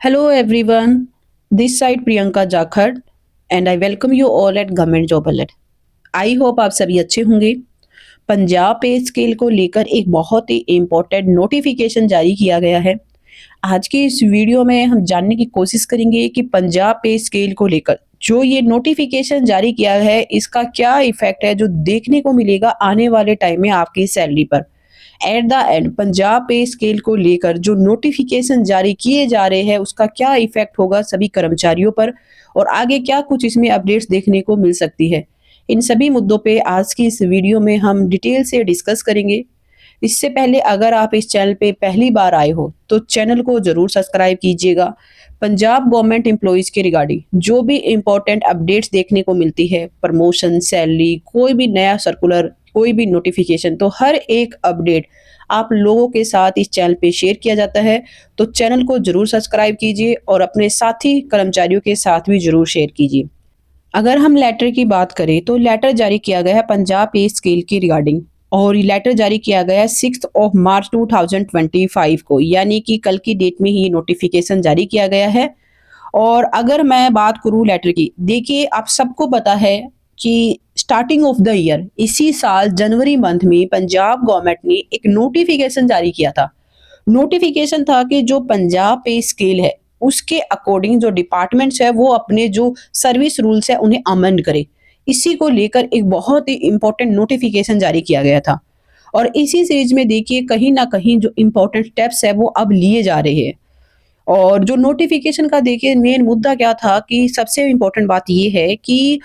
Hello everyone, this side Priyanka Jakhar and I welcome you all at Government Job Alert. I hope आप सभी अच्छे होंगे। Punjab pay scale को लेकर एक बहुत ही इम्पोर्टेंट नोटिफिकेशन जारी किया गया है। आज की इस वीडियो में हम जानने की कोशिश करेंगे कि पंजाब पे स्केल को लेकर जो ये नोटिफिकेशन जारी किया है इसका क्या इफेक्ट है जो देखने को मिलेगा आने वाले टाइम में आपकी सैलरी पर। At the end Punjab pay scale को लेकर जो नोटिफिकेशन जारी किए जा रहे हैं उसका क्या इफेक्ट होगा सभी कर्मचारियों पर और आगे क्या कुछ इसमें अपडेट्स देखने को मिल सकती है। इन सभी मुद्दों पे आज की इस वीडियो में हम डिटेल से डिस्कस करेंगे। इससे पहले अगर आप इस चैनल पे पहली बार आए हो तो चैनल को जरूर सब्सक्राइब कीजिएगा। पंजाब गवर्नमेंट एम्प्लॉइज के रिगार्डिंग जो भी इम्पोर्टेंट अपडेट्स देखने को मिलती है, प्रमोशन, सैलरी, कोई भी नया सर्कुलर, कोई भी नोटिफिकेशन, तो हर एक अपडेट आप लोगों के साथ इस चैनल पे शेयर किया जाता है। तो चैनल को जरूर सब्सक्राइब कीजिए और अपने साथी कर्मचारियों के साथ भी जरूर शेयर कीजिए। अगर हम लेटर की बात करें तो लेटर जारी किया गया है पंजाब पे स्केल की रिगार्डिंग और ये लेटर जारी किया गया है 6 मार्च 2025 को, यानी कि कल की डेट में ही नोटिफिकेशन जारी किया गया है। और अगर मैं बात करूं लेटर की, देखिए आप सबको पता है कि स्टार्टिंग ऑफ द ईयर इसी साल जनवरी मंथ में पंजाब गवर्नमेंट ने एक नोटिफिकेशन जारी किया था। नोटिफिकेशन था कि जो पंजाब पे स्केल है उसके अकॉर्डिंग जो डिपार्टमेंट्स है वो अपने जो सर्विस रूल्स है उन्हें अमेंड करे। इसी को लेकर एक बहुत ही इंपॉर्टेंट नोटिफिकेशन जारी किया गया था और इसी सीरीज में देखिए कहीं ना कहीं जो इंपॉर्टेंट स्टेप्स है वो अब लिए जा रहे हैं। और जो नोटिफिकेशन का देखिए मेन मुद्दा क्या था कि सबसे इंपॉर्टेंट बात ये है कि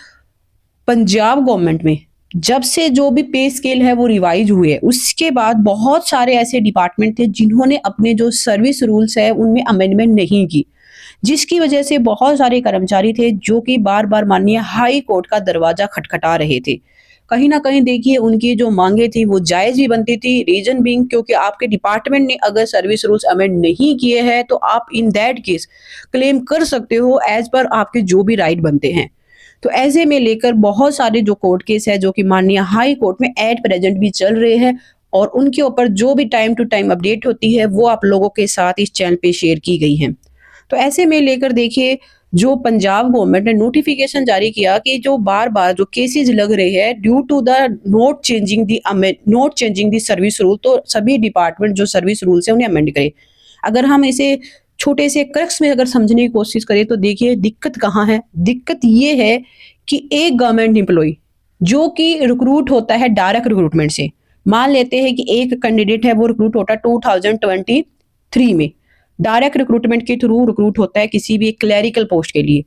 पंजाब गवर्नमेंट में जब से जो भी पे स्केल है वो रिवाइज हुए उसके बाद बहुत सारे ऐसे डिपार्टमेंट थे जिन्होंने अपने जो सर्विस रूल्स है उनमें अमेंडमेंट नहीं की, जिसकी वजह से बहुत सारे कर्मचारी थे जो कि बार बार माननीय हाई कोर्ट का दरवाजा खटखटा रहे थे। कहीं ना कहीं देखिए उनकी जो मांगे थी वो जायज भी बनती थी, रीजन बीइंग क्योंकि आपके डिपार्टमेंट ने अगर सर्विस रूल्स अमेंड नहीं किए हैं तो आप इन दैट केस क्लेम कर सकते हो एज पर आपके जो भी राइट बनते हैं। तो ऐसे में लेकर बहुत सारे जो कोर्ट केस है जो कि माननीय हाई कोर्ट में एट प्रेजेंट भी चल रहे हैं और उनके ऊपर जो भी टाइम टू टाइम अपडेट होती है वो आप लोगों के साथ इस चैनल पे शेयर की गई है। तो ऐसे में लेकर देखिए जो पंजाब गवर्नमेंट ने नोटिफिकेशन जारी किया कि जो बार बार जो केसेस लग रहे हैं due to the not changing the service rule, तो सभी डिपार्टमेंट जो सर्विस रूल्स है उन्हें अमेंड करे। अगर हम इसे छोटे से क्रक्स में अगर समझने की कोशिश करें तो देखिए दिक्कत कहाँ है। दिक्कत ये है कि एक गवर्नमेंट एम्प्लॉय जो कि रिक्रूट होता है डायरेक्ट रिक्रूटमेंट से, मान लेते हैं कि एक कैंडिडेट है वो रिक्रूट होता है 2023 में, डायरेक्ट रिक्रूटमेंट के थ्रू रिक्रूट होता है किसी भी क्लरिकल पोस्ट के लिए।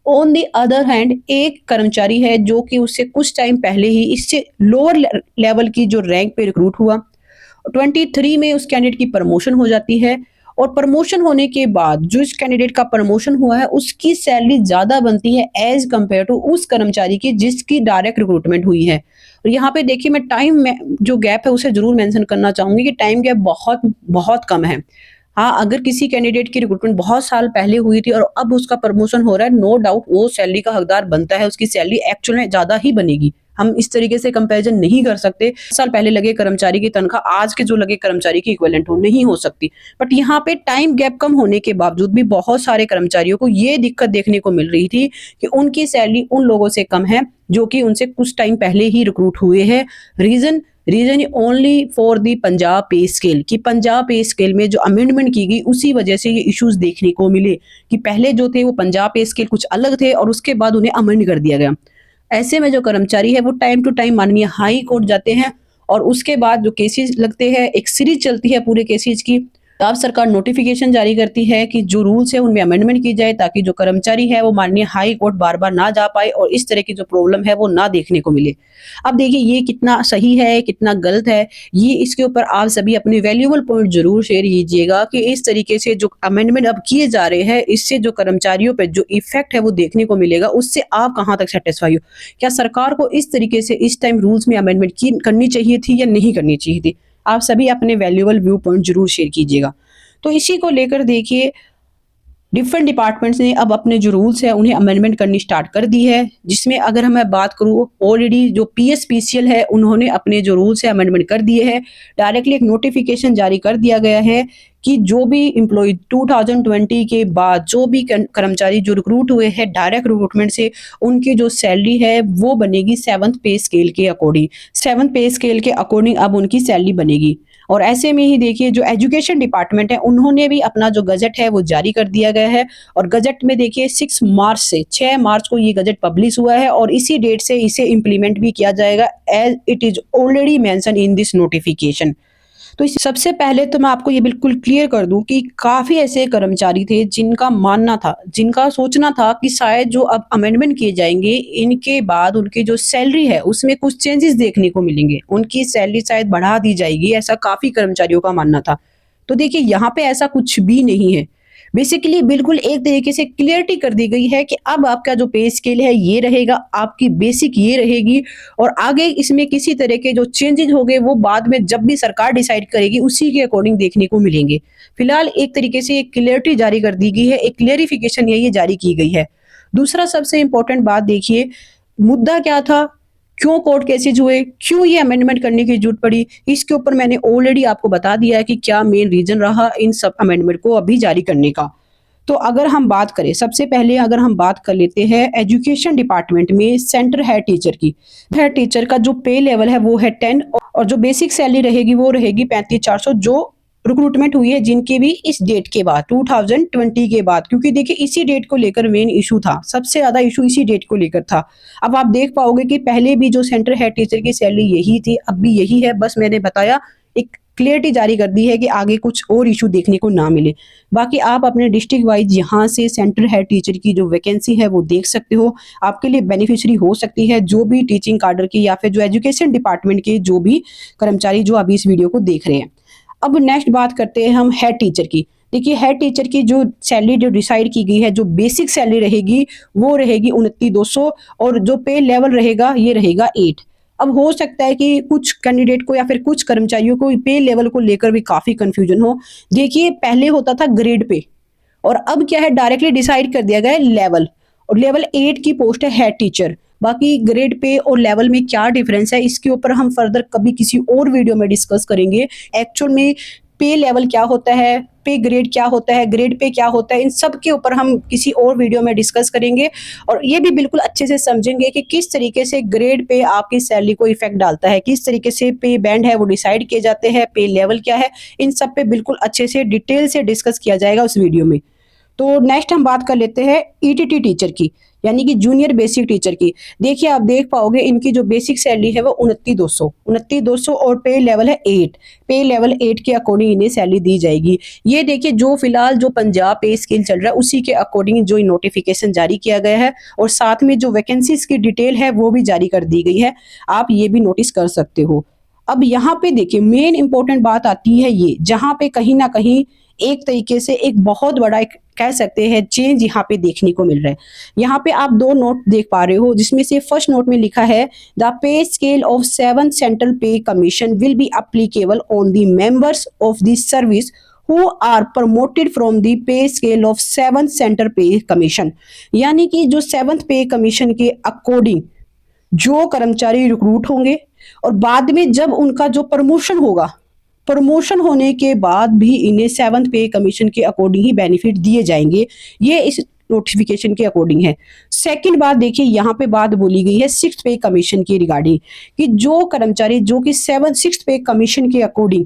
ऑन द अदर हैंड एक कर्मचारी है जो कि उससे कुछ टाइम पहले ही इससे लोअर लेवल की जो रैंक पे रिक्रूट हुआ, 23 में उस कैंडिडेट की प्रमोशन हो जाती है और प्रमोशन होने के बाद जो इस कैंडिडेट का प्रमोशन हुआ है उसकी सैलरी ज्यादा बनती है एज कंपेयर टू उस कर्मचारी की जिसकी डायरेक्ट रिक्रूटमेंट हुई है। और यहाँ पे देखिए मैं टाइम में जो गैप है उसे जरूर मेंशन करना चाहूंगी कि टाइम गैप बहुत बहुत कम है। हाँ, अगर किसी कैंडिडेट की रिक्रूटमेंट बहुत साल पहले हुई थी और अब उसका प्रमोशन हो रहा है, नो डाउट वो सैलरी का हकदार बनता है, उसकी सैलरी एक्चुअल में ज्यादा ही बनेगी। हम इस तरीके से कंपैरिजन नहीं कर सकते, साल पहले लगे कर्मचारी की तनख्वाह आज के जो लगे कर्मचारी की इक्विवेलेंट हो नहीं हो सकती। बट यहाँ पे टाइम गैप कम होने के बावजूद भी बहुत सारे कर्मचारियों को ये दिक्कत देखने को मिल रही थी कि उनकी सैलरी उन लोगों से कम है जो कि उनसे कुछ टाइम पहले ही रिक्रूट हुए हैं। Reason only for the Punjab pay scale कि पंजाब पे स्केल में जो अमेंडमेंट की गई उसी वजह से ये इश्यूज देखने को मिले कि पहले जो थे वो पंजाब पे स्केल कुछ अलग थे और उसके बाद उन्हें अमेंड कर दिया गया। ऐसे में जो कर्मचारी है वो टाइम टू टाइम माननीय हाई कोर्ट जाते हैं और उसके बाद जो केसेस लगते हैं, एक सीरीज चलती है पूरे केसेस की। पंजाब सरकार नोटिफिकेशन जारी करती है कि जो रूल्स है उनमें अमेंडमेंट की जाए ताकि जो कर्मचारी है वो माननीय हाई कोर्ट बार बार ना जा पाए और इस तरह की जो प्रॉब्लम है वो ना देखने को मिले। अब देखिए ये कितना सही है कितना गलत है, ये इसके ऊपर आप सभी अपने वैल्यूएबल पॉइंट जरूर शेयर कीजिएगा कि इस तरीके से जो अमेंडमेंट अब किए जा रहे हैं इससे जो कर्मचारियों पर जो इफेक्ट है वो देखने को मिलेगा, उससे आप कहाँ तक सेटिस्फाई हो। क्या सरकार को इस तरीके से इस टाइम रूल्स में अमेंडमेंट करनी चाहिए थी या नहीं करनी चाहिए थी? आप सभी अपने वैल्यूएबल व्यू पॉइंट जरूर शेयर कीजिएगा। तो इसी को लेकर देखिए डिफरेंट डिपार्टमेंट्स ने अब अपने जो रूल्स है उन्हें अमेंडमेंट करनी स्टार्ट कर दी है, जिसमें अगर मैं बात करूँ ऑलरेडी जो पीएसपीसीएल है उन्होंने अपने जो रूल्स है अमेंडमेंट कर दिए हैं। डायरेक्टली एक नोटिफिकेशन जारी कर दिया गया है कि जो भी एम्प्लॉय 2020 के बाद जो भी कर्मचारी जो रिक्रूट हुए हैं डायरेक्ट रिक्रूटमेंट से, उनकी जो सैलरी है वो बनेगी 7th पे स्केल के अकॉर्डिंग। 7th पे स्केल के अकॉर्डिंग अब उनकी सैलरी बनेगी। और ऐसे में ही देखिए जो एजुकेशन डिपार्टमेंट है उन्होंने भी अपना जो गज़ट है वो जारी कर दिया गया है। और गज़ट में देखिए 6 मार्च को ये गज़ट पब्लिश हुआ है और इसी डेट से इसे इम्प्लीमेंट भी किया जाएगा as it is already mention in this notification. तो इस सबसे पहले तो मैं आपको ये बिल्कुल क्लियर कर दूँ कि काफ़ी ऐसे कर्मचारी थे जिनका मानना था, जिनका सोचना था कि शायद जो अब अमेंडमेंट किए जाएँगे, इनके बाद उनकी जो सैलरी है उसमें कुछ चेंजेज़ देखने को मिलेंगे। उनकी सैलरी शायद बढ़ा दी जाएगी, ऐसा काफ़ी कर्मचारियों का मानना था। तो देखिए यहाँ पे ऐसा कुछ भी नहीं है। बेसिकली बिल्कुल एक तरीके से क्लियरिटी कर दी गई है कि अब आपका जो पे स्केल है ये रहेगा, आपकी बेसिक ये रहेगी और आगे इसमें किसी तरह के जो चेंजेज़ होंगे वो बाद में जब भी सरकार डिसाइड करेगी उसी के अकॉर्डिंग देखने को मिलेंगे। फिलहाल एक तरीके से एक क्लियरिटी जारी कर दी गई है, एक क्लेरिफिकेशन ये जारी की गई है। दूसरा सबसे इम्पोर्टेंट बात देखिए, मुद्दा क्या था? क्यों कोर्ट केसेज़ हुए? क्यों ये अमेंडमेंट करने की ज़रूरत पड़ी? इसके ऊपर मैंने ऑलरेडी आपको बता दिया है कि क्या मेन रीज़न रहा इन सब अमेंडमेंट को अभी जारी करने का। तो अगर हम बात करें, सबसे पहले अगर हम बात कर लेते हैं एजुकेशन डिपार्टमेंट में सेंटर हेड टीचर की। हेड टीचर का जो पे लेवल है वो है 10 और जो बेसिक सैलरी रहेगी वो रहेगी 35,400 जो रिक्रूटमेंट हुई है जिनकी भी इस डेट के बाद 2020 के बाद, क्योंकि देखिए इसी डेट को लेकर मेन इशू था, सबसे ज़्यादा इशू इसी डेट को लेकर था। अब आप देख पाओगे कि पहले भी जो सेंटर हेड टीचर की सैलरी यही थी, अब भी यही है, बस मैंने बताया एक क्लियरिटी जारी कर दी है कि आगे कुछ और इशू देखने को ना मिले। बाकी आप अपने डिस्ट्रिक्ट वाइज यहाँ से सेंटर हेड टीचर की जो वैकेंसी है वो देख सकते हो, आपके लिए बेनिफिशियरी हो सकती है जो भी टीचिंग काडर की या फिर जो एजुकेशन डिपार्टमेंट के जो भी कर्मचारी जो अभी इस वीडियो को देख रहे हैं। अब नेक्स्ट बात करते हैं हम हेड टीचर की। देखिए हेड टीचर की जो सैलरी जो डिसाइड की गई है, जो बेसिक सैलरी रहेगी वो रहेगी 29,200 और जो पे लेवल रहेगा ये रहेगा 8। अब हो सकता है कि कुछ कैंडिडेट को या फिर कुछ कर्मचारियों को पे लेवल को लेकर भी काफ़ी कन्फ्यूजन हो। देखिए पहले होता था ग्रेड पे और अब क्या है डायरेक्टली डिसाइड कर दिया गया है लेवल और लेवल 8 की पोस्ट है हेड टीचर। बाकी ग्रेड पे और लेवल में क्या डिफरेंस है इसके ऊपर हम फर्दर कभी किसी और वीडियो में डिस्कस करेंगे। एक्चुअल में पे लेवल क्या होता है, पे ग्रेड क्या होता है, ग्रेड पे क्या होता है, इन सब के ऊपर हम किसी और वीडियो में डिस्कस करेंगे और ये भी बिल्कुल अच्छे से समझेंगे कि किस तरीके से ग्रेड पे आपकी सैलरी को इफेक्ट डालता है, किस तरीके से पे बैंड है वो डिसाइड किए जाते हैं, पे लेवल क्या है, इन सब पे बिल्कुल अच्छे से डिटेल से डिस्कस किया जाएगा उस वीडियो में। तो नेक्स्ट हम बात कर लेते हैं ईटीटी टीचर की, यानी कि जूनियर बेसिक टीचर की। देखिए आप देख पाओगे इनकी जो बेसिक सैलरी है वो 29,200 और पे लेवल है 8। पे लेवल 8 के अकॉर्डिंग इन्हें सैलरी दी जाएगी। ये देखिए जो फिलहाल जो पंजाब पे स्केल चल रहा है उसी के अकॉर्डिंग जो नोटिफिकेशन जारी किया गया है और साथ में जो वैकेंसीज की डिटेल है वो भी जारी कर दी गई है, आप ये भी नोटिस कर सकते हो। अब यहाँ पे देखिए मेन इंपॉर्टेंट बात आती है ये, जहाँ पे कहीं ना कहीं एक तरीके से एक बहुत बड़ा एक कह सकते हैं चेंज यहाँ पे देखने को मिल रहा है। यहाँ पे आप दो नोट देख पा रहे हो जिसमें से फर्स्ट नोट में लिखा है the pay scale of 7 central pay commission will be applicable on the members of the service who are promoted from the pay scale of 7 centre pay commission. यानी कि जो 7th पे कमीशन के according जो कर्मचारी रिक्रूट होंगे और बाद में जब उनका जो प्रमोशन होगा, प्रमोशन होने के बाद भी इन्हें 7th पे कमीशन के अकॉर्डिंग ही बेनिफिट दिए जाएंगे। ये इस नोटिफिकेशन के अकॉर्डिंग है। सेकंड बात देखिए यहाँ पे बात बोली गई है 6th पे कमीशन की रिगार्डिंग कि जो कर्मचारी जो कि 6th पे कमीशन के अकॉर्डिंग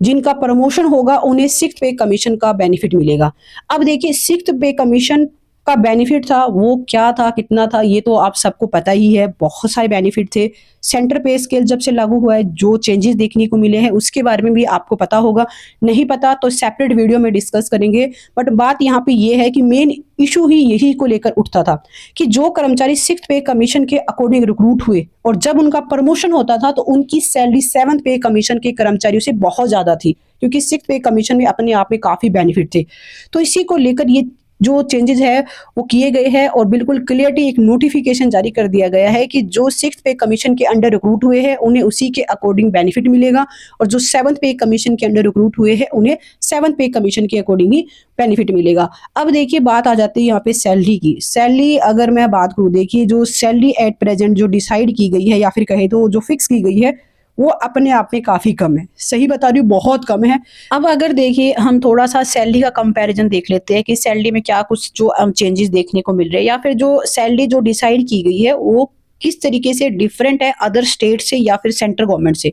जिनका प्रमोशन होगा उन्हें 6th पे कमीशन का बेनिफिट मिलेगा। अब देखिए 6th पे कमीशन का बेनिफिट था वो क्या था, कितना था, ये तो आप सबको पता ही है। बहुत सारे बेनिफिट थे। सेंटर पे स्केल जब से लागू हुआ है जो चेंजेस देखने को मिले हैं उसके बारे में भी आपको पता होगा, नहीं पता तो सेपरेट वीडियो में डिस्कस करेंगे। बट बात यहाँ पे ये है कि मेन इशू ही यही को लेकर उठता था कि जो कर्मचारी 6th पे कमीशन के अकॉर्डिंग रिक्रूट हुए और जब उनका प्रमोशन होता था तो उनकी सैलरी 7th पे कमीशन के कर्मचारियों से बहुत ज्यादा थी, क्योंकि 6th पे कमीशन में अपने आप में काफी बेनिफिट थे। तो इसी को लेकर ये जो चेंजेस है वो किए गए हैं और बिल्कुल क्लियरली एक नोटिफिकेशन जारी कर दिया गया है कि जो 6th पे कमीशन के अंडर रिक्रूट हुए हैं उन्हें उसी के अकॉर्डिंग बेनिफिट मिलेगा और जो 7th पे कमीशन के अंडर रिक्रूट हुए हैं उन्हें 7th पे कमीशन के अकॉर्डिंग ही बेनिफिट मिलेगा। अब देखिए बात आ जाती है यहाँ पे सैलरी की। सैलरी अगर मैं बात करूँ, देखिए जो सैलरी एट प्रेजेंट जो डिसाइड की गई है या फिर कहे तो जो फिक्स की गई है वो अपने आप में काफ़ी कम है। सही बता रही हूँ, बहुत कम है। अब अगर देखिए हम थोड़ा सा सैलरी का कंपैरिजन देख लेते हैं कि सैलरी में क्या कुछ जो चेंजेस देखने को मिल रहे हैं, या फिर जो सैलरी जो डिसाइड की गई है वो किस तरीके से डिफरेंट है अदर स्टेट से या फिर सेंट्रल गवर्नमेंट से।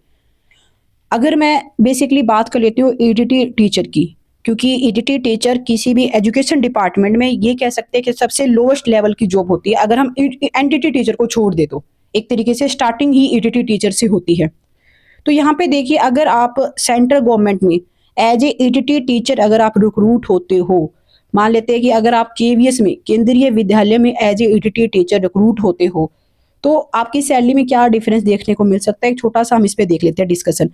अगर मैं बेसिकली बात कर लेती हूँ ईडीटी टीचर की, क्योंकि ईडीटी टीचर किसी भी एजुकेशन डिपार्टमेंट में ये कह सकते हैं कि सबसे लोएस्ट लेवल की जॉब होती है, अगर हम एनटीटी टीचर को छोड़ दे तो एक तरीके से स्टार्टिंग ही ईडीटी टीचर से होती है। तो यहाँ पे देखिए, अगर आप सेंट्रल गवर्नमेंट में एज ए ईडीटी टीचर अगर आप रिक्रूट होते हो, मान लेते हैं कि अगर आप केवीएस में केंद्रीय विद्यालय में as a ETT teacher recruit होते हो, तो आपकी सैलरी में क्या डिफरेंस देखने को मिल सकता है, एक छोटा सा हम इस पे देख लेते हैं डिस्कशन।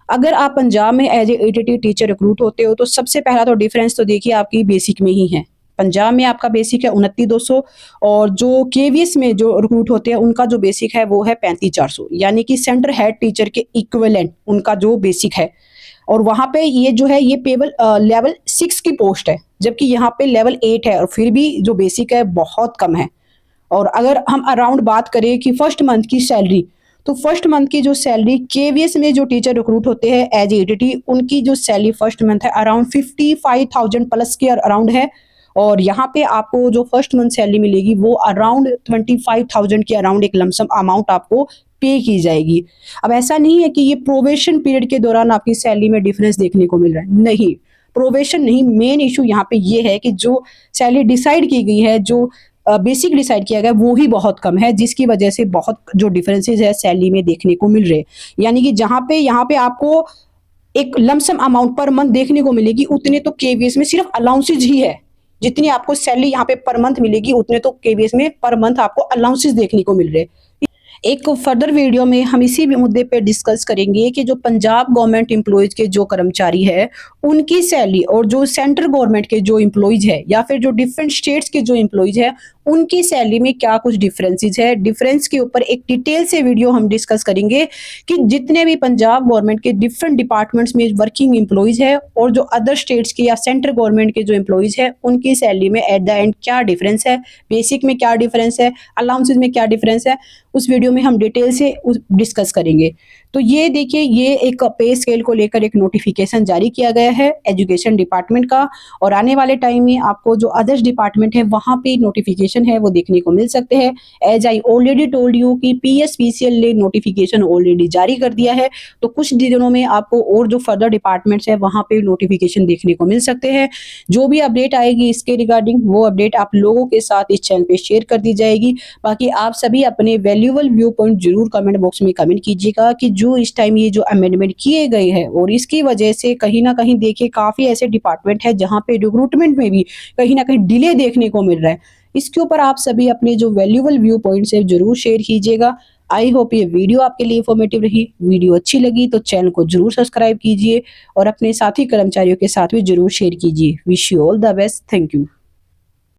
अगर आप पंजाब में as a ETT teacher recruit होते हो, तो सबसे पहला तो डिफरेंस तो देखिए आपकी बेसिक में ही है। पंजाब में आपका बेसिक है 29,200, और जो केवीएस में जो रिक्रूट होते हैं उनका जो बेसिक है वो है 35,400, यानी कि सेंटर हेड टीचर के इक्विवेलेंट उनका जो बेसिक है। और वहां पे ये जो है ये पेबल लेवल 6 की पोस्ट है, जबकि यहाँ पे लेवल 8 है, और फिर भी जो बेसिक है बहुत कम है। और अगर हम अराउंड बात करें कि फर्स्ट मंथ की सैलरी, तो फर्स्ट मंथ की जो सैलरी केवीएस में जो टीचर रिक्रूट होते हैं एज ईडीटी, उनकी जो सैलरी फर्स्ट मंथ है अराउंड 55,000 प्लस के अराउंड है। और यहाँ पे आपको जो फर्स्ट मंथ सैलरी मिलेगी वो अराउंड 25,000 के अराउंड एक लमसम अमाउंट आपको पे की जाएगी। अब ऐसा नहीं है कि ये प्रोबेशन पीरियड के दौरान आपकी सैलरी में डिफरेंस देखने को मिल रहा है, नहीं, प्रोबेशन नहीं, मेन इशू यहाँ पे ये है कि जो सैलरी डिसाइड की गई है, जो बेसिक डिसाइड किया गया वो ही बहुत कम है, जिसकी वजह से बहुत जो डिफरेंसेस है सैलरी में देखने को मिल रहे हैं। यानी कि जहां पे यहाँ पे आपको एक लमसम अमाउंट पर मंथ देखने को मिलेगी, उतने तो केवीएस में सिर्फ अलाउंसेज ही है। जितनी आपको सैलरी यहाँ पे पर मंथ मिलेगी, उतने तो केवीएस में पर मंथ आपको अलाउंसेज देखने को मिल रहे हैं। एक फर्दर वीडियो में हम इसी मुद्दे पे डिस्कस करेंगे कि जो पंजाब गवर्नमेंट एम्प्लॉयज के जो कर्मचारी है उनकी सैलरी, और जो सेंट्रल गवर्नमेंट के जो एम्प्लॉयज है या फिर जो डिफरेंट स्टेट्स के जो एम्प्लॉयज है उनकी सैलरी में क्या कुछ डिफरेंसेस है। डिफरेंस के ऊपर एक डिटेल से वीडियो हम डिस्कस करेंगे कि जितने भी पंजाब गवर्नमेंट के डिफरेंट डिपार्टमेंट्स में वर्किंग एम्प्लॉयज है और जो अदर स्टेट्स के या सेंट्रल गवर्नमेंट के जो एम्प्लॉयज है उनकी सैलरी में एट द एंड क्या डिफरेंस है, बेसिक में क्या डिफरेंस है, अलाउंसेज में क्या डिफरेंस है, उस वीडियो में हम डिटेल से डिस्कस करेंगे। तो ये देखिए, ये एक पे स्केल को लेकर एक नोटिफिकेशन जारी किया गया है एजुकेशन डिपार्टमेंट का, और आने वाले टाइम में आपको जो अदर्स डिपार्टमेंट है वहां पे नोटिफिकेशन है वो देखने को मिल सकते हैं। As I already told you कि पीएसपीसीएल ने नोटिफिकेशन ऑलरेडी जारी कर दिया है, तो कुछ दिनों में आपको और जो फर्दर डिपार्टमेंट्स है वहां पे नोटिफिकेशन देखने को मिल सकते हैं। जो भी अपडेट आएगी इसके रिगार्डिंग, वो अपडेट आप लोगों के साथ इस चैनल पे शेयर कर दी जाएगी। बाकी आप सभी अपने वैल्यूएबल व्यू पॉइंट जरूर कमेंट बॉक्स में कमेंट कीजिएगा कि जो इस टाइम ये जो अमेंडमेंट किए गए हैं और इसकी वजह से कहीं ना कहीं देखिए काफी ऐसे डिपार्टमेंट है जहां पे रिक्रूटमेंट में भी कहीं ना कहीं डिले देखने को मिल रहा है। इसके ऊपर आप सभी अपने जो वैल्यूएबल व्यू पॉइंट्स है जरूर शेयर कीजिएगा। आई होप ये वीडियो आपके लिए इंफॉर्मेटिव रही। वीडियो अच्छी लगी तो चैनल को जरूर सब्सक्राइब कीजिए और अपने साथी कर्मचारियों के साथ भी जरूर शेयर कीजिए। Wish you all the best. Thank you.